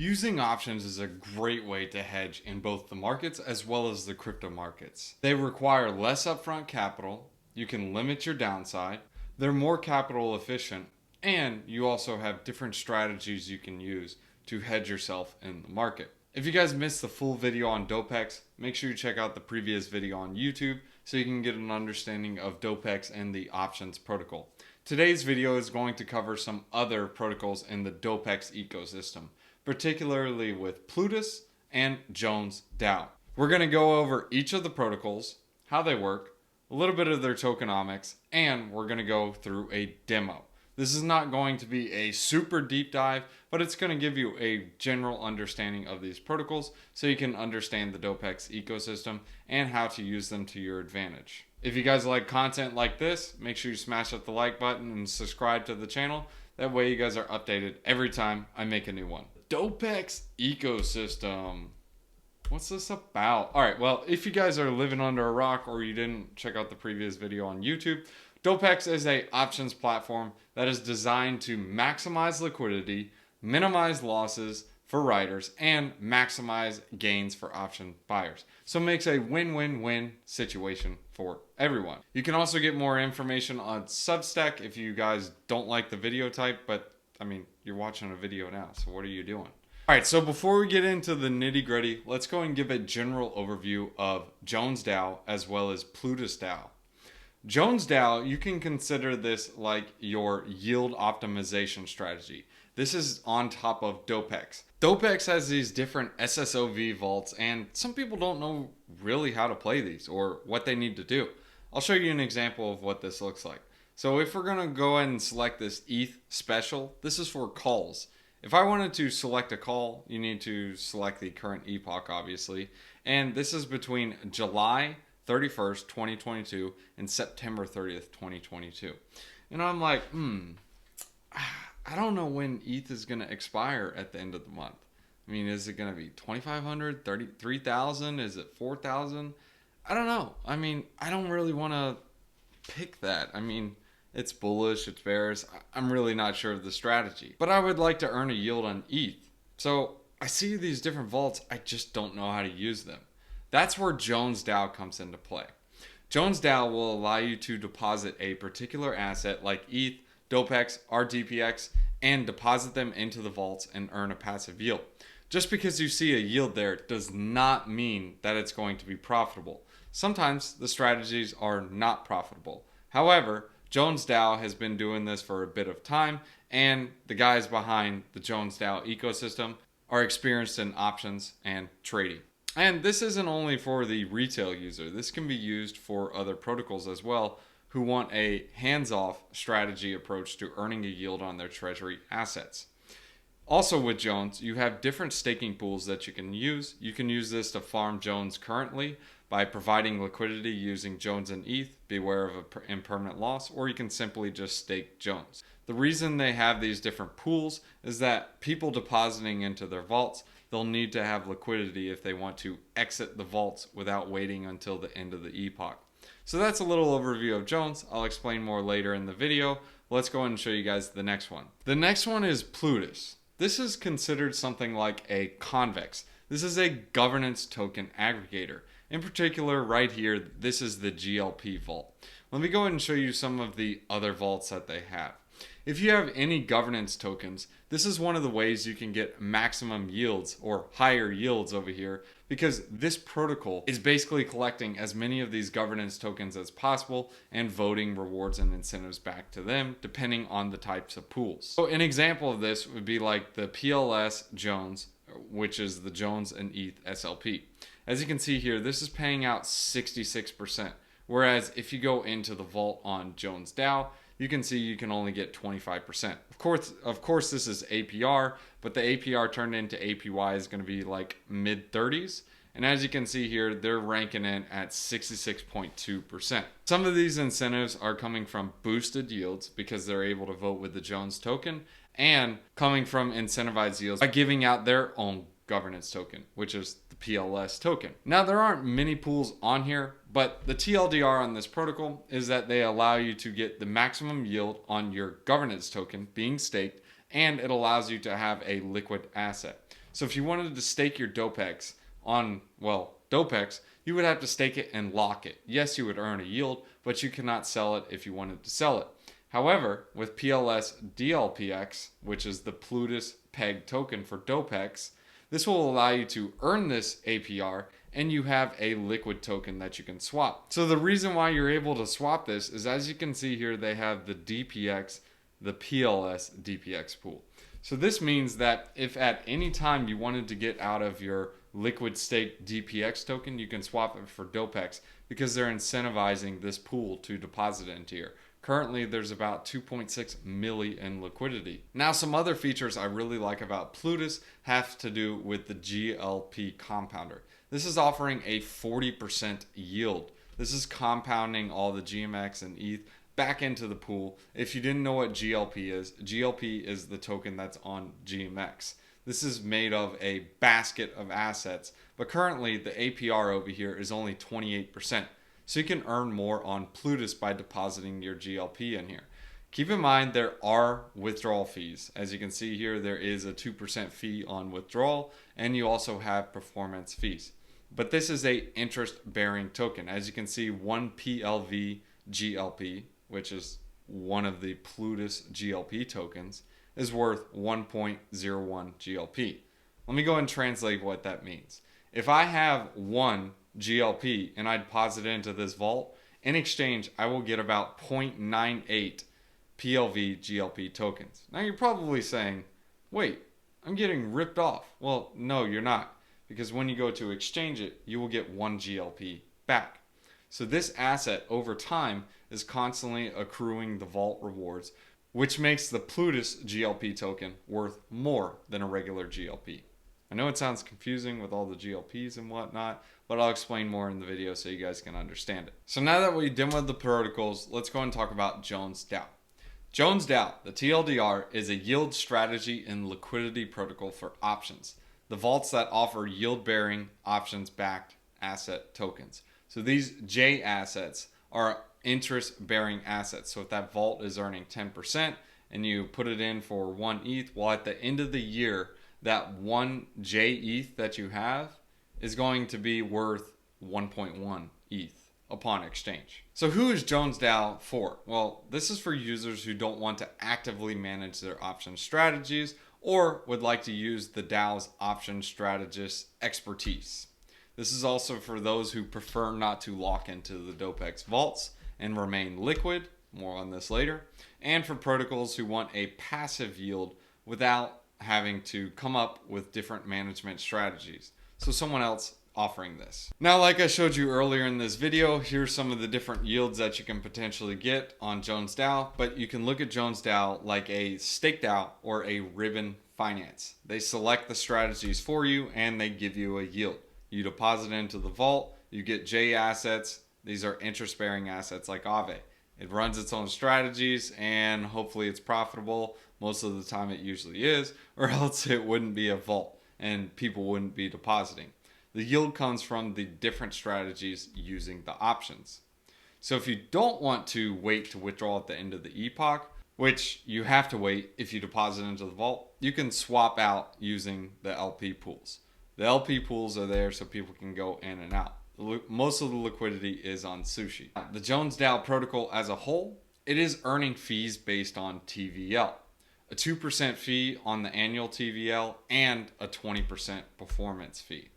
Using options is a great way to hedge in both the markets as well as the crypto markets. They require less upfront capital, you can limit your downside, they're more capital efficient, and you also have different strategies you can use to hedge yourself in the market. If you guys missed the full video on Dopex, make sure you check out the previous video on YouTube so you can get an understanding of Dopex and the options protocol. Today's video is going to cover some other protocols in the Dopex ecosystem, particularly with Plutus and Jones DAO. We're going to go over each of the protocols, how they work, a little bit of their tokenomics, and we're going to go through a demo. This is not going to be a super deep dive, but it's going to give you a general understanding of these protocols so you can understand the Dopex ecosystem and how to use them to your advantage. If you guys like content like this, make sure you smash up the like button and subscribe to the channel. That way you guys are updated every time I make a new one. Dopex ecosystem. What's this about? All right, well, if you guys are living under a rock or you didn't check out the previous video on YouTube, Dopex is an options platform that is designed to maximize liquidity, minimize losses for riders, and maximize gains for option buyers. So it makes a win-win-win situation for everyone. You can also get more information on Substack if you guys don't like the video type, but I mean, you're watching a video now, so what are you doing? All right, so before we get into the nitty-gritty, let's go and give a general overview of Jones DAO as well as Plutus DAO. Jones DAO, you can consider this like your yield optimization strategy. This is on top of Dopex. Dopex has these different SSOV vaults, and some people don't know really how to play these or what they need to do. I'll show you an example of what this looks like. So if we're going to go ahead and select this ETH special, this is for calls. If I wanted to select a call, you need to select the current epoch, obviously. And this is between July 31st, 2022 and September 30th, 2022. And I'm like, I don't know when ETH is going to expire at the end of the month. I mean, is it going to be 2,500, 33,000? Is it 4,000? I don't know. I mean, I don't really want to pick that. I mean, it's bullish, it's bearish. I'm really not sure of the strategy. But I would like to earn a yield on ETH. So I see these different vaults. I just don't know how to use them. That's where Jones DAO comes into play. Jones DAO will allow you to deposit a particular asset like ETH, Dopex, or DPX, and deposit them into the vaults and earn a passive yield. Just because you see a yield there does not mean that it's going to be profitable. Sometimes the strategies are not profitable. However, Jones DAO has been doing this for a bit of time, and the guys behind the Jones DAO ecosystem are experienced in options and trading. And this isn't only for the retail user. This can be used for other protocols as well who want a hands-off strategy approach to earning a yield on their treasury assets. Also with Jones, you have different staking pools that you can use. You can use this to farm Jones currently by providing liquidity using Jones and ETH, beware of an impermanent loss, or you can simply just stake Jones. The reason they have these different pools is that people depositing into their vaults, they'll need to have liquidity if they want to exit the vaults without waiting until the end of the epoch. So that's a little overview of Jones. I'll explain more later in the video. Let's go ahead and show you guys the next one. The next one is Plutus. This is considered something like a convex. This is a governance token aggregator. In particular, right here, this is the GLP vault. Let me go ahead and show you some of the other vaults that they have. If you have any governance tokens, this is one of the ways you can get maximum yields or higher yields over here, because this protocol is basically collecting as many of these governance tokens as possible and voting rewards and incentives back to them depending on the types of pools. So an example of this would be like the PLS Jones, which is the Jones and ETH SLP. As you can see here, this is paying out 66%. Whereas if you go into the vault on Jones DAO, you can see you can only get 25%. Of course, this is APR, but the APR turned into APY is going to be like mid-30s. And as you can see here, they're ranking in at 66.2%. Some of these incentives are coming from boosted yields because they're able to vote with the Jones token, and coming from incentivized yields by giving out their own governance token, which is the PLS token. Now, there aren't many pools on here, but the TLDR on this protocol is that they allow you to get the maximum yield on your governance token being staked, and it allows you to have a liquid asset. So if you wanted to stake your Dopex on, well, Dopex, you would have to stake it and lock it. Yes, you would earn a yield, but you cannot sell it if you wanted to sell it. However, with PLS DLPX, which is the Plutus peg token for Dopex, this will allow you to earn this APR and you have a liquid token that you can swap. So the reason why you're able to swap this is, as you can see here, they have the DPX, the PLS DPX pool. So this means that if at any time you wanted to get out of your liquid stake DPX token, you can swap it for Dopex because they're incentivizing this pool to deposit into here. Currently, there's about 2.6 milli in liquidity. Now, some other features I really like about Plutus have to do with the GLP compounder. This is offering a 40% yield. This is compounding all the GMX and ETH back into the pool. If you didn't know what GLP is the token that's on GMX. This is made of a basket of assets, but currently the APR over here is only 28%. So you can earn more on Plutus by depositing your GLP in here. Keep in mind there are withdrawal fees. As you can see here, there is a 2% fee on withdrawal, and you also have performance fees. But this is a interest-bearing token. As you can see, 1 PLV GLP, which is one of the Plutus GLP tokens, is worth 1.01 GLP. Let me go and translate what that means. If I have 1 GLP and I deposit it into this vault, in exchange I will get about 0.98 PLV GLP tokens. Now you're probably saying, wait, I'm getting ripped off. Well, no, you're not, because when you go to exchange it, you will get 1 GLP back. So this asset over time is constantly accruing the vault rewards, which makes the Plutus GLP token worth more than a regular GLP. I know it sounds confusing with all the GLPs and whatnot, but I'll explain more in the video so you guys can understand it. So now that we demoed the protocols, let's go and talk about Jones DAO. Jones DAO, the TLDR, is a yield strategy and liquidity protocol for options, the vaults that offer yield-bearing options-backed asset tokens. So these J assets are interest-bearing assets. So if that vault is earning 10% and you put it in for 1 ETH, well, at the end of the year, that 1 J ETH that you have is going to be worth 1.1 ETH upon exchange. So who is Jones DAO for? Well, this is for users who don't want to actively manage their option strategies or would like to use the DAO's option strategist expertise. This is also for those who prefer not to lock into the Dopex vaults and remain liquid, more on this later, and for protocols who want a passive yield without having to come up with different management strategies. So someone else offering this. Now, like I showed you earlier in this video, here's some of the different yields that you can potentially get on Jones DAO, but you can look at Jones DAO like a stake DAO or a ribbon finance. They select the strategies for you and they give you a yield. You deposit into the vault, you get J assets. These are interest-bearing assets like Aave. It runs its own strategies and hopefully it's profitable. Most of the time it usually is, or else it wouldn't be a vault and people wouldn't be depositing. The yield comes from the different strategies using the options. So if you don't want to wait to withdraw at the end of the epoch, which you have to wait if you deposit into the vault, you can swap out using the LP pools. The LP pools are there so people can go in and out. Most of the liquidity is on Sushi. The Jones DAO protocol as a whole, it is earning fees based on TVL. A 2% fee on the annual TVL and a 20% performance fee.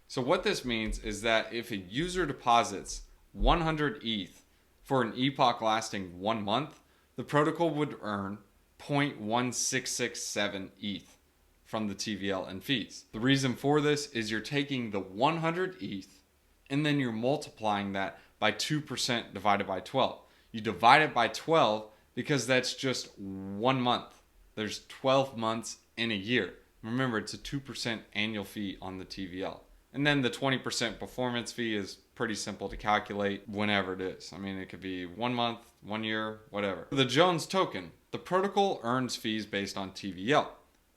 So what this means is that if a user deposits 100 ETH for an epoch lasting 1 month, the protocol would earn 0.1667 ETH from the TVL and fees. The reason for this is you're taking the 100 ETH and then you're multiplying that by 2% divided by 12. You divide it by 12 because that's just 1 month. There's 12 months in a year. Remember, it's a 2% annual fee on the TVL. And then the 20% performance fee is pretty simple to calculate whenever it is. I mean, it could be 1 month, 1 year, whatever. The Jones token, the protocol earns fees based on TVL.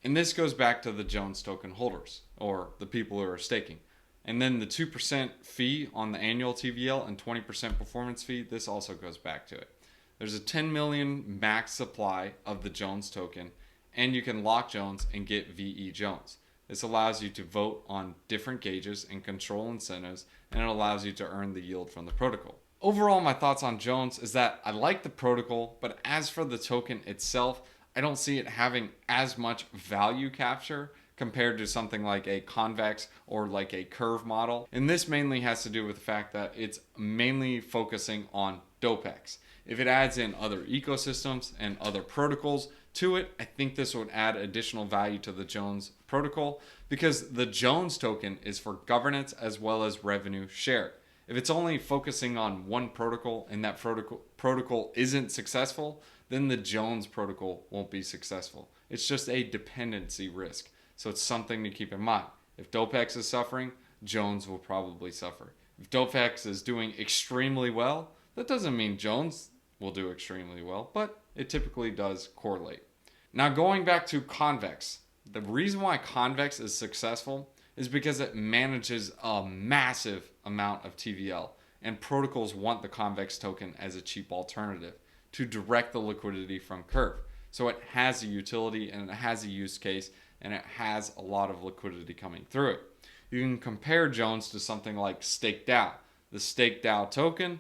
And this goes back to the Jones token holders, or the people who are staking. And then the 2% fee on the annual TVL and 20% performance fee, this also goes back to it. There's a 10 million max supply of the Jones token, and you can lock Jones and get VE Jones. This allows you to vote on different gauges and control incentives, and it allows you to earn the yield from the protocol. Overall, my thoughts on Jones is that I like the protocol, but as for the token itself, I don't see it having as much value capture compared to something like a convex or like a curve model. And this mainly has to do with the fact that it's mainly focusing on Dopex. If it adds in other ecosystems and other protocols to it, I think this would add additional value to the Jones protocol, because the Jones token is for governance as well as revenue share. If it's only focusing on one protocol and that protocol isn't successful, then the Jones protocol won't be successful. It's just a dependency risk. So it's something to keep in mind. If Dopex is suffering, Jones will probably suffer. If Dopex is doing extremely well, that doesn't mean Jones will do extremely well, but it typically does correlate. Now, going back to convex, the reason why convex is successful is because it manages a massive amount of TVL, and protocols want the convex token as a cheap alternative to direct the liquidity from curve. So it has a utility and it has a use case, and it has a lot of liquidity coming through it. You can compare Jones to something like Stake DAO. The Stake DAO token,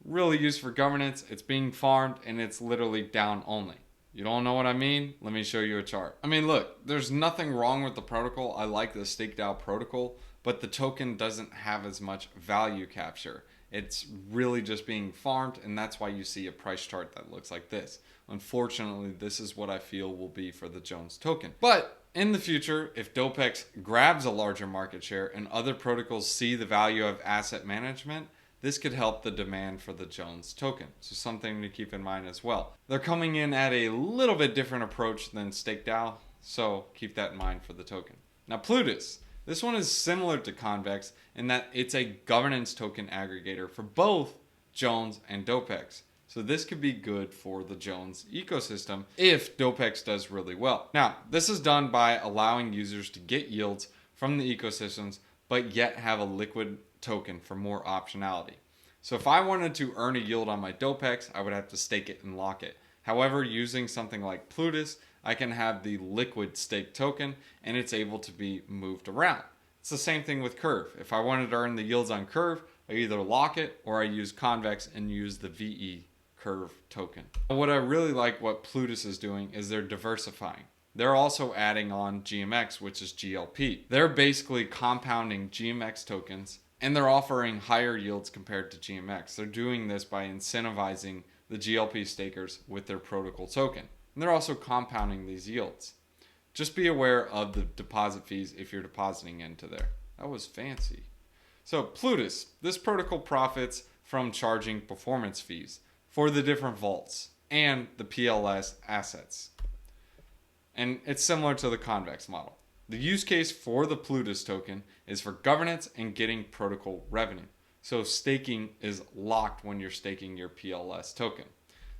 really used for governance, it's being farmed, and it's literally down only. You don't know what I mean? Let me show you a chart. I mean, look, there's nothing wrong with the protocol. I like the Stake DAO protocol, but the token doesn't have as much value capture. It's really just being farmed, and that's why you see a price chart that looks like this. Unfortunately, this is what I feel will be for the Jones token. But in the future, if Dopex grabs a larger market share and other protocols see the value of asset management, this could help the demand for the Jones token. So something to keep in mind as well. They're coming in at a little bit different approach than Stake DAO, so keep that in mind for the token. Now, Plutus. This one is similar to Convex in that it's a governance token aggregator for both Jones and Dopex. So this could be good for the Jones ecosystem if Dopex does really well. Now, this is done by allowing users to get yields from the ecosystems, but yet have a liquid token for more optionality. So if I wanted to earn a yield on my Dopex, I would have to stake it and lock it. However, using something like Plutus, I can have the liquid stake token and it's able to be moved around. It's the same thing with Curve. If I wanted to earn the yields on Curve, I either lock it or I use Convex and use the VE Curve token. What I really like what Plutus is doing is they're diversifying. They're also adding on GMX, which is GLP. They're basically compounding GMX tokens and they're offering higher yields compared to GMX. They're doing this by incentivizing the GLP stakers with their protocol token. And they're also compounding these yields. Just be aware of the deposit fees if you're depositing into there. That was fancy. So Plutus, this protocol profits from charging performance fees for the different vaults and the PLS assets. And it's similar to the Convex model. The use case for the Plutus token is for governance and getting protocol revenue. So staking is locked when you're staking your PLS token.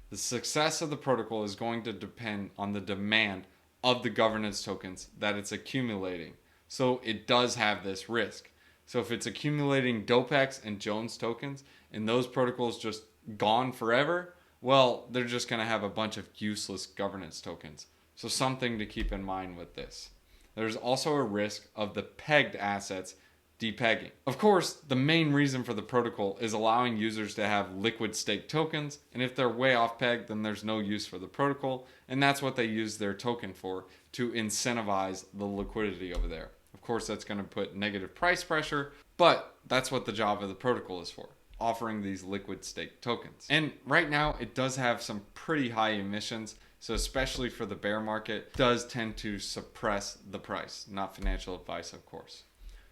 The success of the protocol is going to depend on the demand of the governance tokens that it's accumulating. So it does have this risk. So if it's accumulating Dopex and Jones tokens and those protocols just gone forever, well, they're just going to have a bunch of useless governance tokens. So something to keep in mind with this. There's also a risk of the pegged assets depegging. Of course, the main reason for the protocol is allowing users to have liquid stake tokens, and if they're way off peg, then there's no use for the protocol, and that's what they use their token for, to incentivize the liquidity over there. Of course, that's going to put negative price pressure, but that's what the job of the protocol is for, offering these liquid stake tokens. And right now, it does have some pretty high emissions, so especially for the bear market, it does tend to suppress the price. Not financial advice, of course.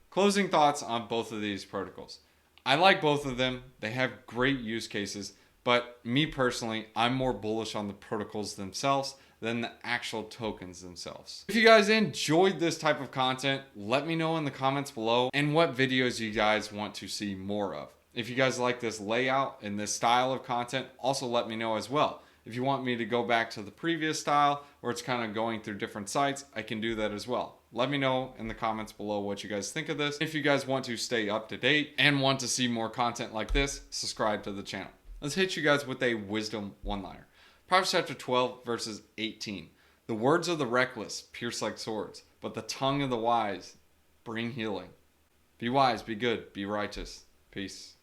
Closing thoughts on both of these protocols. I like both of them. They have great use cases, but me personally, I'm more bullish on the protocols themselves than the actual tokens themselves. If you guys enjoyed this type of content, let me know in the comments below and what videos you guys want to see more of. If you guys like this layout and this style of content, also let me know as well. If you want me to go back to the previous style where it's kind of going through different sites, I can do that as well. Let me know in the comments below what you guys think of this. If you guys want to stay up to date and want to see more content like this, subscribe to the channel. Let's hit you guys with a wisdom one-liner. Proverbs chapter 12 verses 18. The words of the reckless pierce like swords, but the tongue of the wise bring healing. Be wise, be good, be righteous. Peace.